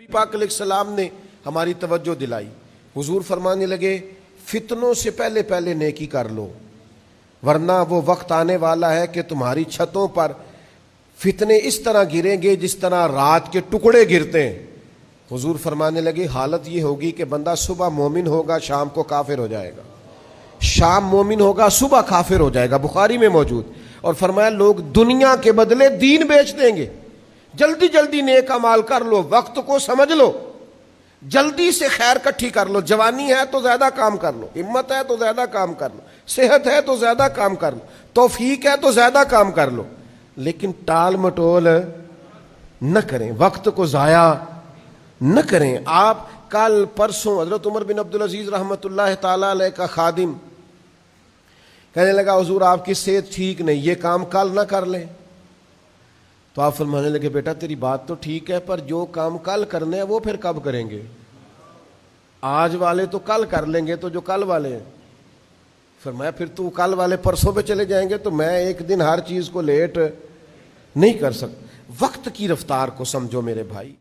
نبی پاک علیہ السلام نے ہماری توجہ دلائی. حضور فرمانے لگے فتنوں سے پہلے پہلے نیکی کر لو، ورنہ وہ وقت آنے والا ہے کہ تمہاری چھتوں پر فتنے اس طرح گریں گے جس طرح رات کے ٹکڑے گرتے ہیں. حضور فرمانے لگے حالت یہ ہوگی کہ بندہ صبح مومن ہوگا، شام کو کافر ہو جائے گا، شام مومن ہوگا، صبح کافر ہو جائے گا. بخاری میں موجود. اور فرمایا لوگ دنیا کے بدلے دین بیچ دیں گے. جلدی جلدی نیک اعمال کر لو، وقت کو سمجھ لو، جلدی سے خیر کٹھی کر لو. جوانی ہے تو زیادہ کام کر لو، ہمت ہے تو زیادہ کام کر لو، صحت ہے تو زیادہ کام کر لو، توفیق ہے تو زیادہ کام کر لو، لیکن ٹال مٹول نہ کریں، وقت کو ضائع نہ کریں. آپ کل پرسوں حضرت عمر بن عبدالعزیز رحمۃ اللہ تعالی علیہ کا خادم کہنے لگا حضور آپ کی صحت ٹھیک نہیں، یہ کام کل نہ کر لیں. تو آپ فرمانے لگے بیٹا تیری بات تو ٹھیک ہے، پر جو کام کل کرنے ہیں وہ پھر کب کریں گے؟ آج والے تو کل کر لیں گے، تو جو کل والے ہیں. فرمایا پھر تو کل والے پرسوں پہ چلے جائیں گے، تو میں ایک دن ہر چیز کو لیٹ نہیں کر سکتا. وقت کی رفتار کو سمجھو میرے بھائی.